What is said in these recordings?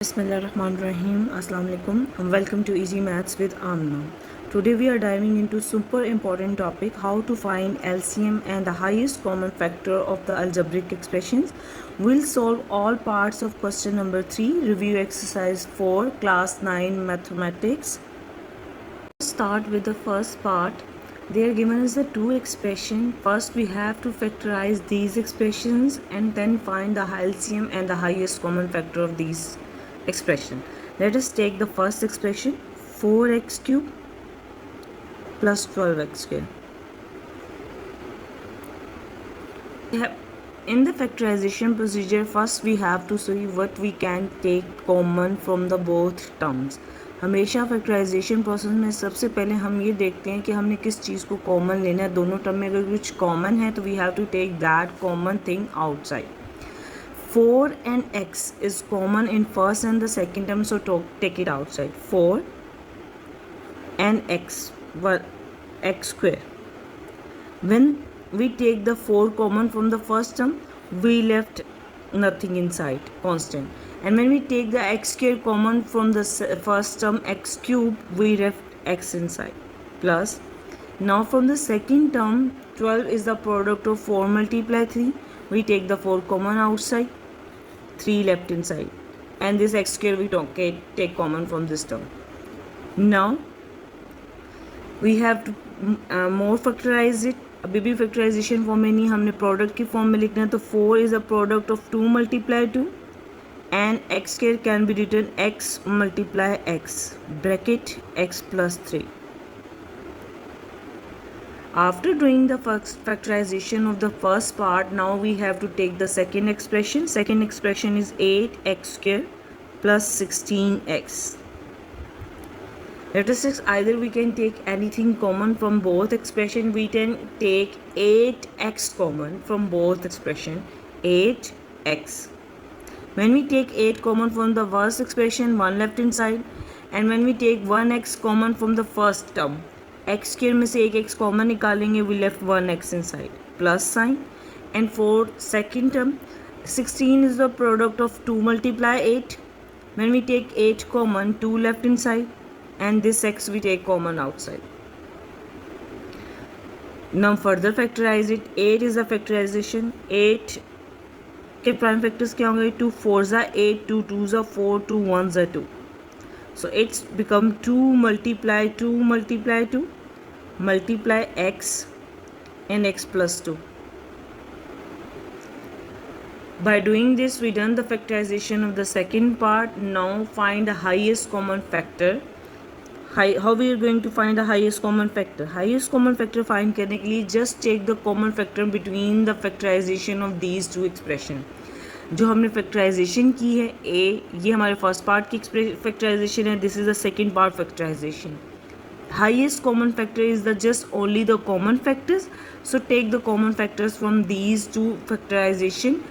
Bismillahirrahmanirrahim. Assalamu alaikum and welcome to Easy Maths with Amna. Today we are diving into super important topic, how to find LCM and the highest common factor of the algebraic expressions. We'll solve all parts of question number 3, review exercise 4, class 9 mathematics. Start with the first part. They are given us the two expressions. First we have to factorize these expressions and then find the LCM and the highest common factor of these expression. Let us take the first expression, 4x cube plus 12x square. In the factorization procedure, first we have to see what we can take common from the both terms. हमेशा factorisation process में सबसे पहले हम ये देखते हैं कि हमने किस चीज़ को कॉमन लेना है. दोनों टर्म में अगर कुछ कॉमन है तो we have to take that common thing outside. 4 and x is common in first and the second term, so take it outside. 4 and x square. When we take the 4 common from the first term, we left nothing inside, constant. And when we take the x square common from the first term, x cube, we left x inside. Plus, now from the second term, 12 is the product of 4 multiply 3. We take the 4 common outside, 3 left inside, and this x square we take common from this term. Now we have to more factorize it. अभी भी factorisation form में नहीं, हमने product की form में लिखना है. तो 4 is a product of 2 multiply 2 and x square can be written x multiply x bracket x plus 3. After doing the first factorization of the first part, now we have to take the second expression. Second expression is 8x square plus 16x. Let us see, either we can take anything common from both expression. We can take 8x common from both expression, 8x. When we take 8 common from the first expression, 1 left inside. And when we take 1x common from the first term, x square में से एक x common निकालेंगे, we left 1x inside, plus sign. And for second term, 16 is the product of 2 multiply 8. When we take 8 common, 2 left inside, and this x we take common outside. Now further factorize it. 8 is the factorization. 8 के prime factors क्या होंगे? 2 4s are 8, 2 2s are 4, 2 1s are 2. So it's become 2 multiply 2 multiply 2 multiply x and x plus 2. By doing this, we done the factorization of the second part. Now find the highest common factor. How we are going to find the highest common factor? Highest common factor find करने के लिए just take the common factor between the factorization of these two expression. जो हमने factorization की है a, ये हमारे first part की factorization है. This is the second part factorization. Highest common factor is the just only the common factors. So take the common factors from these two factorization.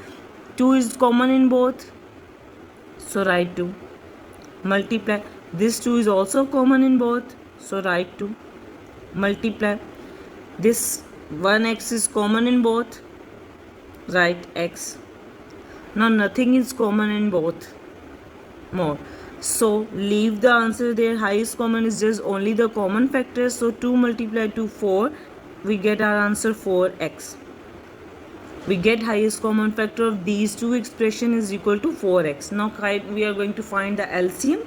2 is common in both, so write 2. Multiply. This 2 is also common in both, so write 2. Multiply. This 1x is common in both, write x. Now nothing is common in both more, so leave the answer there. Highest common is just only the common factors, so 2 multiply 2 4, we get our answer 4x. We get highest common factor of these two expression is equal to 4x. Now we are going to find the LCM.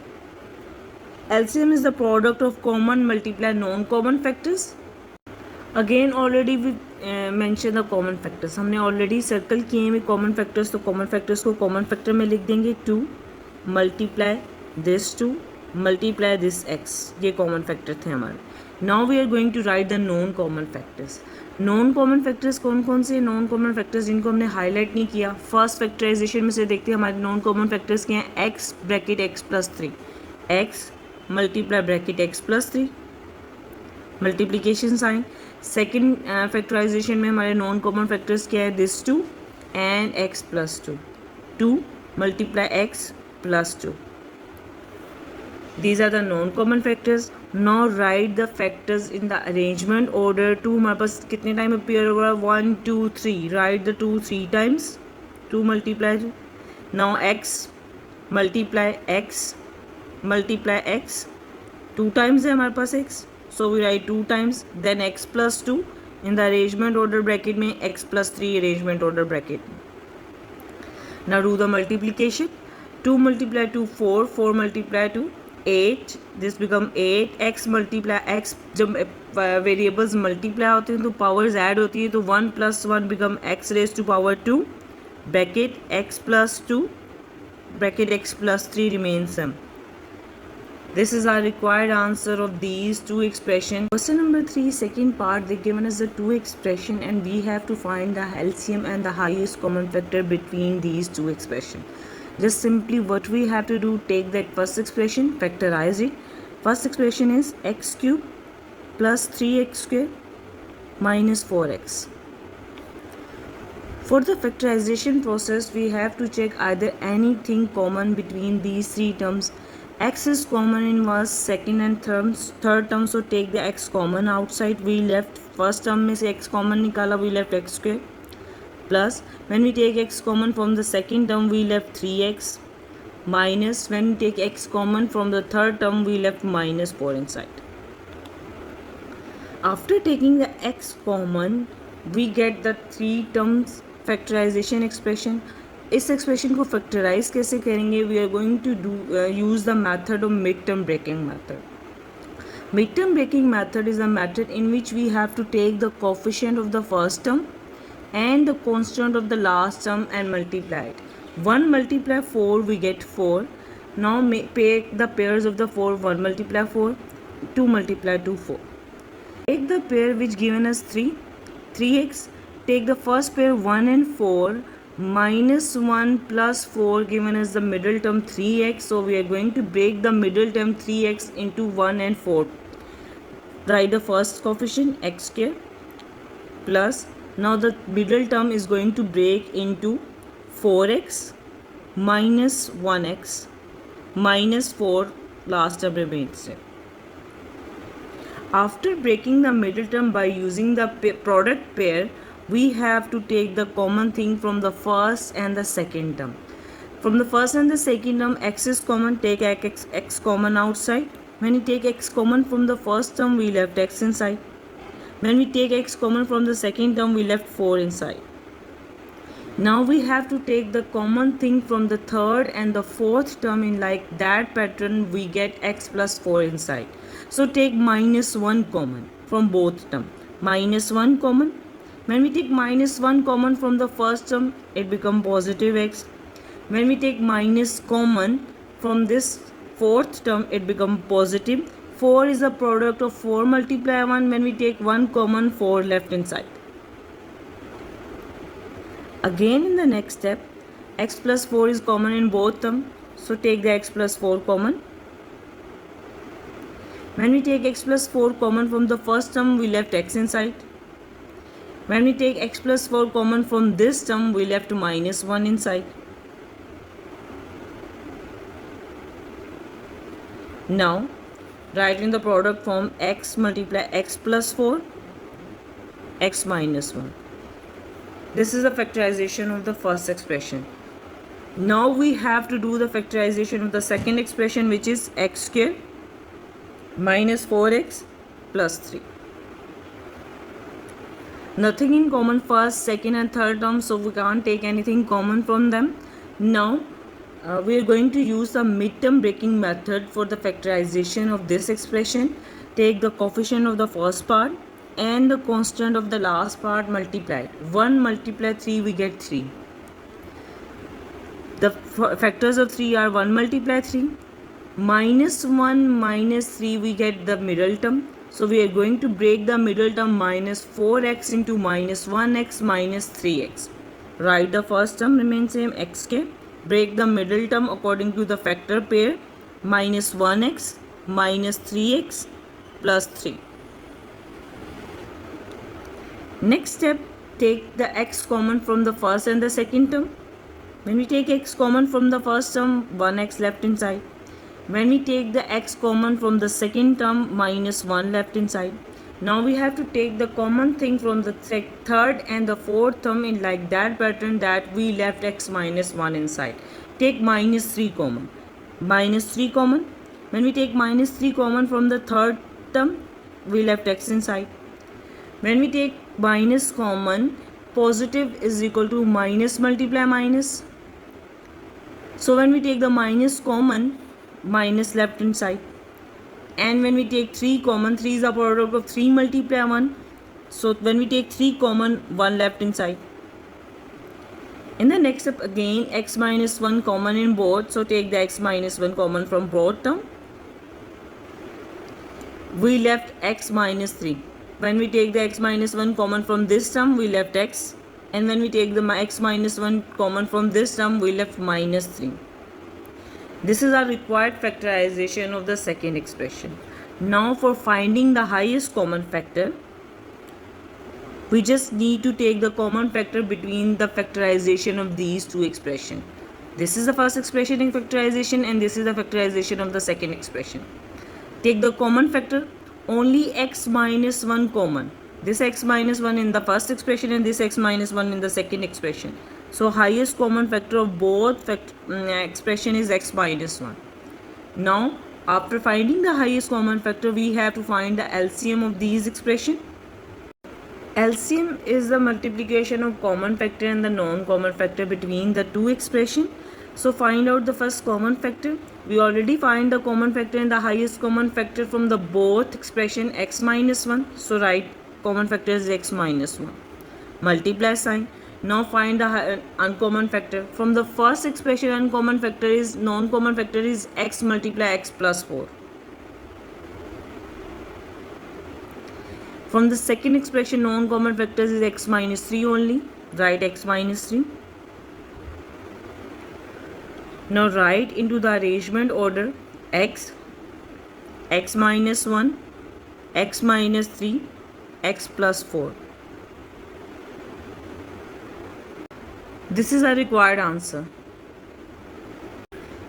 LCM is the product of common multiply non-common factors. Again already we mention the common factors. हमने already circle किए हैं common factors, तो common factors को common factor में लिख देंगे. 2 multiply this 2 multiply this x, ये common factor थे हमारे. Now we are going to write the non-common factors. Non-common factors कौन कौन से? Non-common factors जिनको हमने highlight नहीं किया, first factorization में से देखते हैं हमारे non-common factors क्या हैं. x bracket x plus 3, x multiply bracket x plus 3, multiplication sign. Second factorization में हमारे नॉन कॉमन फैक्टर्स क्या है? This 2 and x plus 2, 2 multiply x plus 2. These are the non common factors. Now write the factors in the arrangement order. 2 हमारे पास कितने time appear होगा? 1 2 3. Write the 2 3 times. 2 multiply 2. Now x multiply x, 2 times है हमारे पास x, so we write 2 times, then x plus 2 in the arrangement order bracket में x plus 3 arrangement order bracket. Now do the multiplication. 2 multiply 2 4, 4 multiply 2 8, this become 8, x multiply x, जब variables multiply होते हैं तो powers add होती है, तो 1 plus 1 become x raised to power 2 bracket x plus 2 bracket x plus 3 remains same. This is our required answer of these two expressions. Question number 3, second part, they given us the two expression and we have to find the LCM and the highest common factor between these two expressions. Just simply what we have to do, take that first expression, factorize it. First expression is x cube plus 3x square minus 4x. For the factorization process, we have to check either anything common between these three terms. X is common in first, second and third term, so take the x common outside. We left first term में से x common निकाला, we left x square. Plus when we take x common from the second term, we left 3x. Minus when we take x common from the third term, we left minus 4 inside. After taking the x common, we get the three terms factorization expression. इस expression को factorise कैसे करेंगे? We are going to do use the method of mid term breaking method. Mid term breaking method is a method in which we have to take the coefficient of the first term and the constant of the last term and multiply it. 1 multiply 4, we get 4. Now take the pairs of the 4. 1 multiply 4, 2 multiply 2, 4. Take the pair which given us 3, 3x. Take the first pair 1 and 4. Minus 1 plus 4 given as the middle term 3x, so we are going to break the middle term 3x into 1 and 4. Write the first coefficient x square plus, now the middle term is going to break into 4x minus 1x minus 4, last term remains. After breaking the middle term by using the product pair, we have to take the common thing from the first and the second term. From the first and the second term, x is common, take x common outside. When we take x common from the first term, we left x inside. When we take x common from the second term, we left 4 inside. Now we have to take the common thing from the third and the fourth term. In like that pattern, we get x plus 4 inside. So take minus 1 common from both terms. Minus 1 common. When we take minus 1 common from the first term, it becomes positive x. When we take minus common from this fourth term, it becomes positive. 4 is the product of 4 multiply 1. When we take 1 common, 4 left inside. Again in the next step, x plus 4 is common in both terms. So take the x plus 4 common. When we take x plus 4 common from the first term, we left x inside. When we take x plus 4 common from this term, we left minus 1 inside. Now, write in the product form x multiply x plus 4, x minus 1. This is the factorization of the first expression. Now we have to do the factorization of the second expression, which is x square minus 4x plus 3. Nothing in common first, second and third term, so we can't take anything common from them. Now we are going to use the midterm breaking method for the factorization of this expression. Take the coefficient of the first part and the constant of the last part, multiplied. 1 multiply 3, we get 3. The factors of 3 are 1 multiply 3, minus 1 minus 3, we get the middle term. So we are going to break the middle term minus 4x into minus 1x minus 3x. Write the first term remains same, x square. Break the middle term according to the factor pair, minus 1x minus 3x plus 3. Next step, take the x common from the first and the second term. When we take x common from the first term, 1x left inside. When we take the x common from the second term, minus 1 left inside. Now we have to take the common thing from the third and the fourth term in like that pattern that we left x minus 1 inside. Take minus 3 common. Minus 3 common. When we take minus 3 common from the third term, we left x inside. When we take minus common, positive is equal to minus multiply minus. So when we take the minus common, minus left inside. And when we take 3 common, 3 is a product of 3 multiply 1. So when we take 3 common, 1 left inside. In the next step again, x minus 1 common in both. So take the x minus 1 common from both term. We left x minus 3. When we take the x minus 1 common from this term, we left x. And when we take the x minus 1 common from this term, we left minus 3. This is our required factorization of the second expression. Now for finding the highest common factor, we just need to take the common factor between the factorization of these two expressions. This is the first expression in factorization and this is the factorization of the second expression. Take the common factor, only x minus 1 common. This x minus 1 in the first expression and this x minus 1 in the second expression. So highest common factor of both expression is x minus 1. Now after finding the highest common factor, we have to find the LCM of these expressions. LCM is the multiplication of common factor and the non-common factor between the two expressions. So find out the first common factor. We already find the common factor and the highest common factor from the both expression x minus 1. So write common factor is x minus 1. Multiply sign. Now find the uncommon factor. From the first expression, uncommon factor is non-common factor is x multiply x plus 4. From the second expression, non-common factors is x minus 3 only. Write x minus 3. Now write into the arrangement order x, x minus 1, x minus 3, x plus 4. This is our required answer.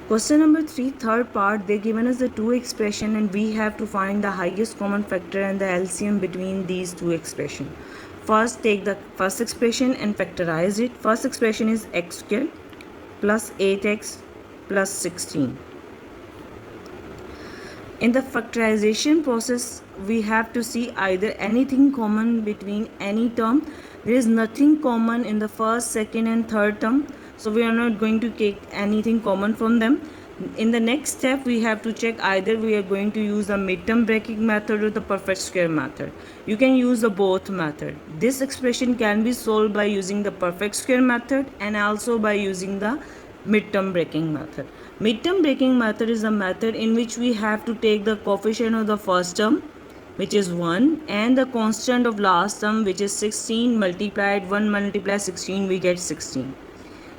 Question number 3, third part, they given us the two expression and we have to find the highest common factor and the LCM between these two expression. First take the first expression and factorize it. First expression is x square plus 8x plus 16. In the factorization process, we have to see either anything common between any term. There is nothing common in the first, second and third term. So we are not going to take anything common from them. In the next step, we have to check either we are going to use the midterm breaking method or the perfect square method. You can use the both method. This expression can be solved by using the perfect square method and also by using the midterm breaking method. Midterm breaking method is a method in which we have to take the coefficient of the first term, which is 1, and the constant of last term, which is 16, multiplied 1 multiply 16, we get 16.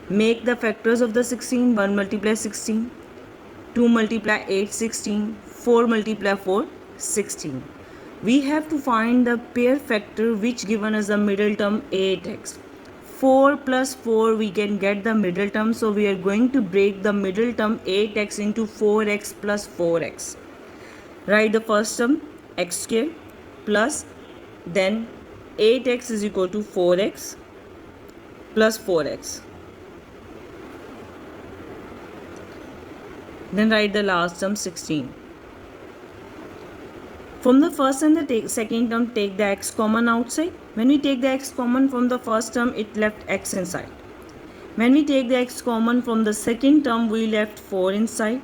Make the factors of the 16, 1 multiply 16, 2 multiply 8, 16, 4 multiply 4, 16. We have to find the pair factor which given as the middle term 8x. 4 plus 4 we can get the middle term, so we are going to break the middle term 8x into 4x plus 4x. Write the first term x square plus then 8x is equal to 4x plus 4x. Then write the last term 16. From the first and the second term, take the x common outside. When we take the x common from the first term, it left x inside. When we take the x common from the second term, we left 4 inside.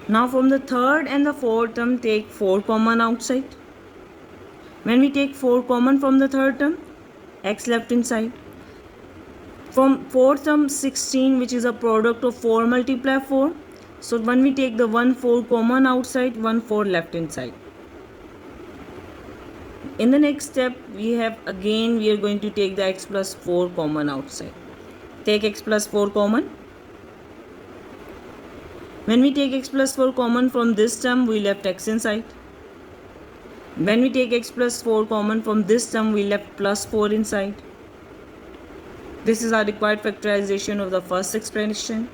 Now from the third and the fourth term, take 4 common outside. When we take 4 common from the third term, x left inside. From fourth term 16, which is a product of 4 multiply 4. So when we take the 1 4 common outside, 1 4 left inside. In the next step, we are going to take the x plus 4 common outside. Take x plus 4 common. When we take x plus 4 common from this term, we left x inside. When we take x plus 4 common from this term, we left plus 4 inside. This is our required factorization of the first expression.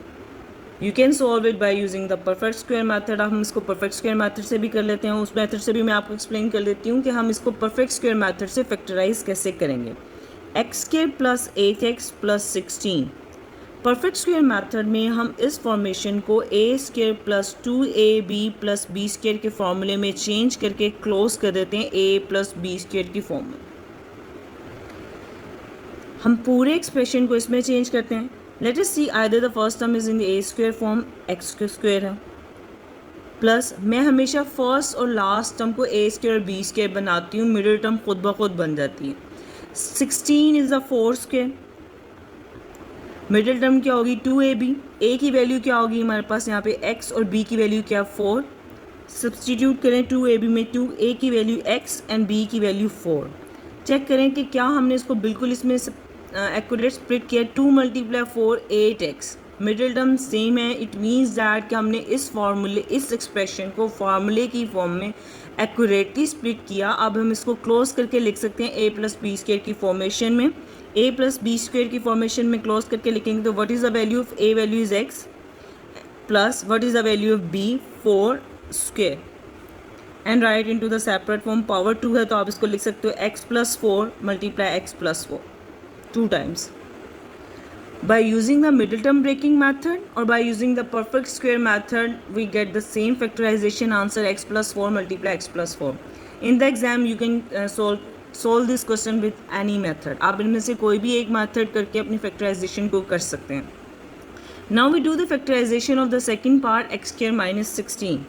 You can solve it by using the perfect square method. हम इसको perfect square method से भी कर लेते हैं, उस method से भी मैं आपको एक्सप्लेन कर देती हूँ कि हम इसको परफेक्ट स्क्वायर मेथड से फैक्टराइज कैसे करेंगे। X square plus 8x plus 16। Perfect square method में हम इस फॉर्मेशन को a square plus 2ab plus b square के फॉर्मूले में चेंज करके क्लोज कर देते हैं a प्लस बी स्क्वायर की फॉर्म में। हम पूरे एक्सप्रेशन को इसमें चेंज करते हैं। Let us see either the first term is in a square form, x square है, प्लस मैं हमेशा फर्स्ट और लास्ट टर्म को ए स्क्वायर और बी स्क्वायर बनाती हूँ, मिडिल टर्म खुद ब खुद बन जाती है। 16 is the 4 square, middle term क्या होगी 2ab, ए की वैल्यू क्या होगी हमारे पास यहाँ पे x और b की वैल्यू क्या 4, सब्सटीट्यूट करें 2ab में 2, a की वैल्यू x एंड b की वैल्यू 4। चेक करें कि क्या हमने इसको बिल्कुल इसमें एक्यूरेट स्प्लिट किया। 2 × 4 8x, मिडिल टर्म सेम है। इट मीन्स दैट कि हमने इस फॉर्मूले इस एक्सप्रेशन को फार्मूले की फॉर्म में एक्यूरेटली स्प्लिट किया। अब हम इसको क्लोज करके लिख सकते हैं a प्लस बी स्क्वायर की फॉर्मेशन में। a प्लस बी स्क्वायर की फॉर्मेशन में क्लोज करके लिखेंगे तो what is the value of a, value is x, plus what is the value of b 4 square, and right into the separate form. Power 2 है तो आप इसको लिख सकते हो x plus 4 multiply x plus 4 2 times. By using the middle term breaking method or by using the perfect square method, we get the same factorization answer x plus 4 multiply x plus 4. In the exam, you can solve this question with any method. आप इनमें से कोई भी एक method करके अपनी factorization को कर सकते हैं. Now we do the factorization of the second part, x square minus 16.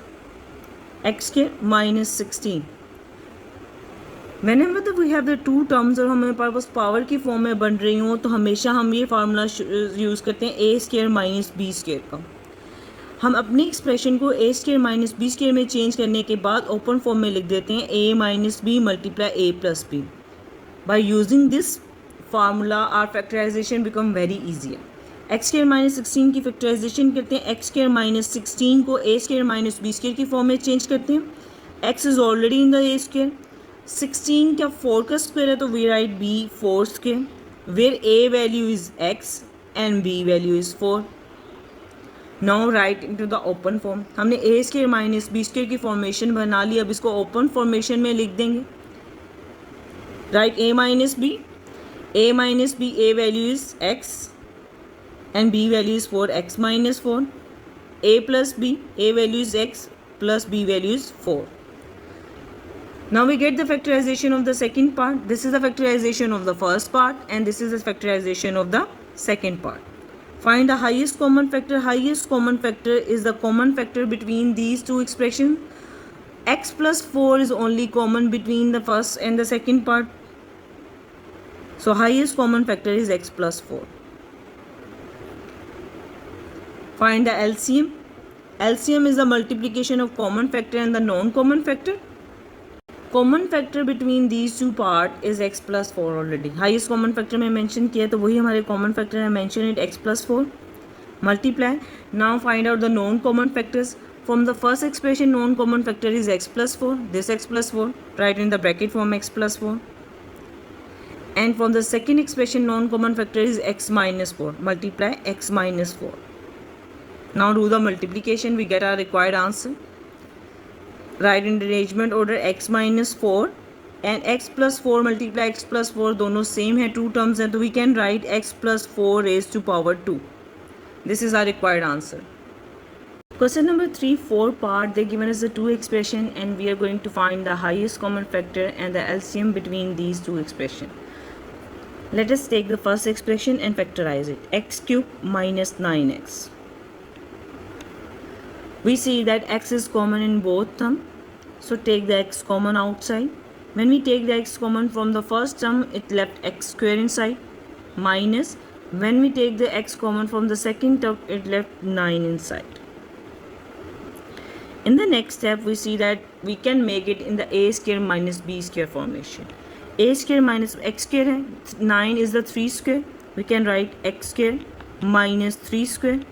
x square minus 16. Whenever we have the two terms और हमारे पास पावर की फॉर्म में बन रही हो तो हमेशा हम ये फार्मूला यूज़ करते हैं a square minus b square का। हम अपनी एक्सप्रेशन को a square minus b square में चेंज करने के बाद ओपन फॉर्म में लिख देते हैं a minus b multiply a plus b. By using this formula our factorisation become very easier. X square minus 16 की फैक्टराइजेशन करते हैं। एक्स स्क्वायर माइनस 16 को a square minus b square की फॉर्म में चेंज करते हैं। X is already in the a square, 16 क्या 4 का स्क्वायर है तो we write b 4 square where a value is x and b value is 4। Now write into the open form. हमने a square minus b square की formation बना ली, अब इसको ओपन फॉर्मेशन में लिख देंगे। Write a minus b, a value is x and b value is 4, x minus 4, a plus b, a value is x plus b value is 4. Now we get the factorization of the second part. This is the factorization of the first part and this is the factorization of the second part. Find the highest common factor. Highest common factor is the common factor between these two expressions. X plus 4 is only common between the first and the second part. So highest common factor is x plus 4. Find the LCM. LCM is the multiplication of common factor and the non-common factor. Common factor between these two part is x plus 4 already. Highest common factor में mention किया तो वही हमारे common factor है, mention it x plus 4 multiply. Now find out the non common factors. From the first expression non common factor is x plus 4, this x plus 4, right in the bracket form x plus 4, and from the second expression non common factor is x minus 4 multiply x minus 4. Now do the multiplication, we get our required answer. Write in arrangement order x minus 4 and x plus 4 multiply x plus 4 दोनों same है, two terms हैं तो we can write x plus 4 raise to power 2. This is our required answer. Question number 3, 4 part, they given us the two expression and we are going to find the highest common factor and the LCM between these two expression. Let us take the first expression and factorize it. X cube minus 9x. We see that x is common in both term, so take the x common outside. When we take the x common from the first term, it left x square inside, minus when we take the x common from the second term, it left 9 inside. In the next step, we see that we can make it in the a square minus b square formation. A square minus x square है, 9 is the 3 square, we can write x square minus 3 square.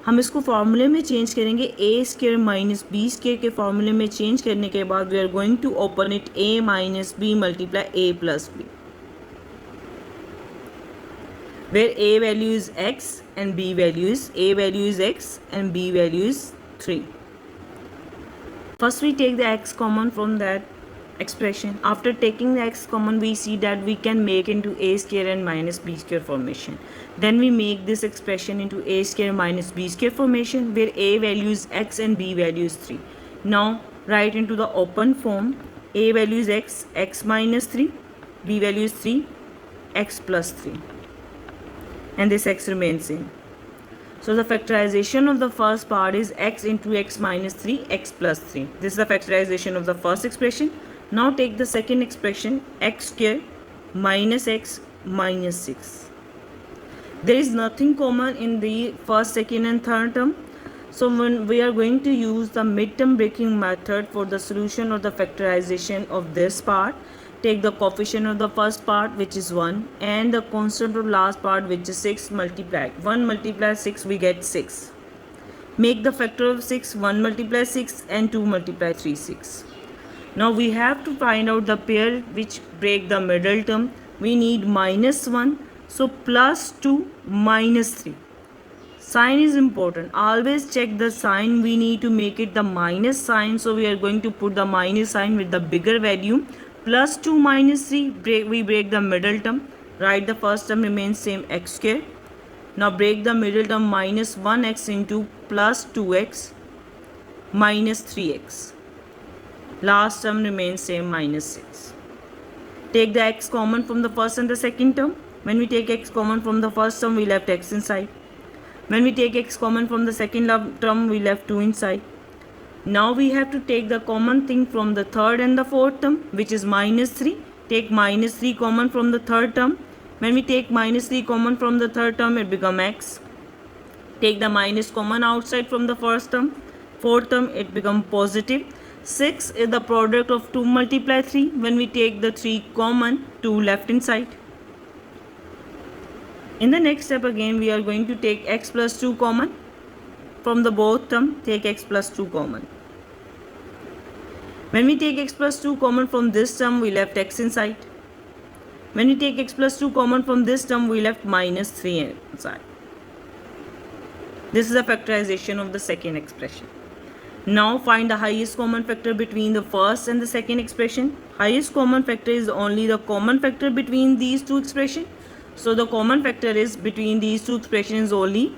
हम इसको फार्मूले में change करेंगे, a square minus b square के फार्मूले में change करने के बाद we are going to open it a minus b multiply a plus b. where a value is x and b value is x and b value is 3. First we take the x common from that expression. After taking the x common, we see that we can make into a square and minus b square formation. Then we make this expression into a square minus b square formation, where a value is x and b value is 3. Now write into the open form. A value is x, x minus 3, b value is 3, x plus 3, and this x remains same. So the factorization of the first part is x into x minus 3, x plus 3. This is the factorization of the first expression. Now take the second expression, x square minus x minus 6. There is nothing common in the first, second and third term. So when we are going to use the midterm breaking method for the solution or the factorization of this part, take the coefficient of the first part, which is 1, and the constant of last part, which is 6, multiplied. 1 multiply 6, we get 6. Make the factor of 6, 1 multiply 6 and 2 multiply 3, 6. Now we have to find out the pair which break the middle term. We need minus 1, so plus 2 minus 3. Sign is important. Always check the sign. We need to make it the minus sign, so we are going to put the minus sign with the bigger value. Plus 2 minus 3, we break the middle term. Write the first term remains same, x square. Now break the middle term, minus 1x into plus 2x minus 3x. Last term remains same, minus 6. Take the x common from the first and the second term. When we take x common from the first term, we left x inside. When we take x common from the second term, we left 2 inside. Now we have to take the common thing from the third and the fourth term, which is minus 3. Take minus 3 common from the third term. When we take minus 3 common from the third term, it becomes x. Take the minus common outside from the first term. Fourth term, it becomes positive. 6 is the product of 2 multiply 3. When we take the 3 common, 2 left inside. In the next step again, we are going to take x plus 2 common from the both term. Take x plus 2 common. When we take x plus 2 common from this term, we left x inside. When we take x plus 2 common from this term, we left minus 3 inside. This is the factorization of the second expression. Now find the highest common factor between the first and the second expression. Highest common factor is only the common factor between these two expressions. So the common factor is between these two expressions only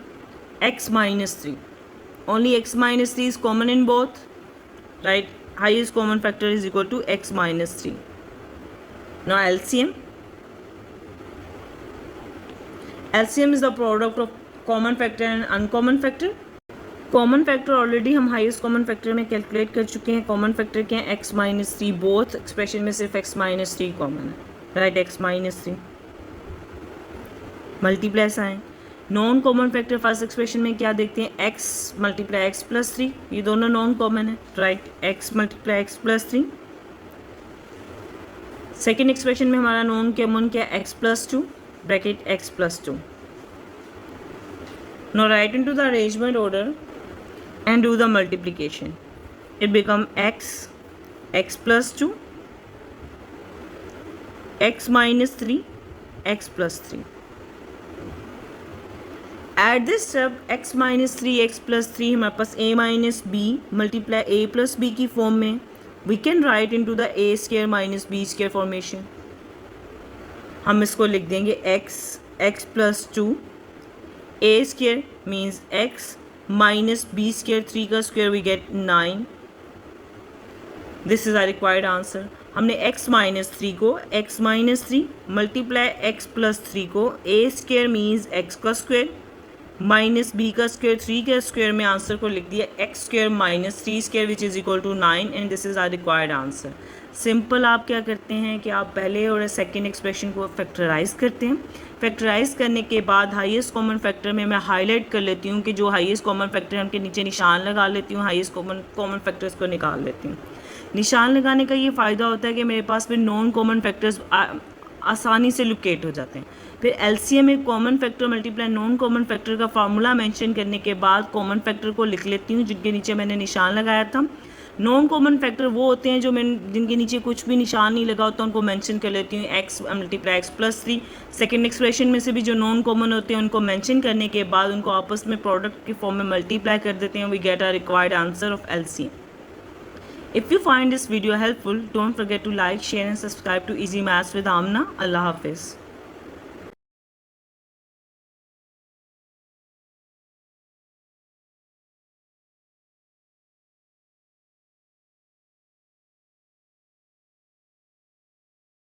x minus 3. Only x minus 3 is common in both. Right? Highest common factor is equal to x minus 3. Now LCM. LCM is the product of common factor and uncommon factor. Common factor already हम highest common factor में calculate कर चुके हैं. Common factor क्या है? x minus 3. Both expression में सिर्फ x minus 3 common है. Right, x minus 3 multiply sign. Non common factor first expression में क्या देखते हैं? x multiply x plus 3. ये दोनों नॉन कॉमन है. Right, x multiply x plus 3. Second expression में हमारा नॉन कॉमन क्या है? x plus 2 bracket x plus 2. Now write into the arrangement order and do the multiplication. It becomes x plus 2, x minus 3, x plus 3. At this step x minus 3, x plus 3 हमारे पास a minus b multiply a plus b की form में. We can write into the a square minus b square formation. हम इसको लिख देंगे x plus 2. a square means x minus b square, 3 का square we get 9. This is our required answer. हमने x minus 3 को x minus 3 multiply x plus 3 को a square means x का square minus b का square, 3 के square में answer को लिख दिया x square minus 3 square which is equal to 9 and this is our required answer. Simple आप क्या करते हैं कि आप पहले और सेकेंड एक्सप्रेशन को फैक्टराइज करते हैं. फैक्टराइज करने के बाद हाईएस्ट कॉमन फैक्टर में मैं हाईलाइट कर लेती हूँ कि जो हाईएस्ट कॉमन फैक्टर है उनके नीचे निशान लगा लेती हूँ. हाईएस्ट कॉमन फैक्टर्स को निकाल लेती हूँ. निशान लगाने का ये फ़ायदा होता है कि मेरे पास फिर नॉन कॉमन फैक्टर्स आसानी से लोकेट हो जाते हैं. फिर एलसीएम में common factor multiply non common factor का फार्मूला मेंशन करने के बाद कॉमन फैक्टर को लिख लेती हूँ जिनके नीचे मैंने निशान लगाया था. नॉन कॉमन फैक्टर वो होते हैं जो मैं जिनके नीचे कुछ भी निशान नहीं लगा होता, उनको मेंशन कर लेती हूँ, x multiply x plus 3। Second expression में से भी जो नॉन कॉमन होते हैं उनको मेंशन करने के बाद उनको आपस में प्रोडक्ट की फॉर्म में मल्टीप्लाई कर देते हैं, we get a required answer of LCM। If you find this video helpful, don't forget to like, share and subscribe to Easy Maths with Amna. Allah Hafiz.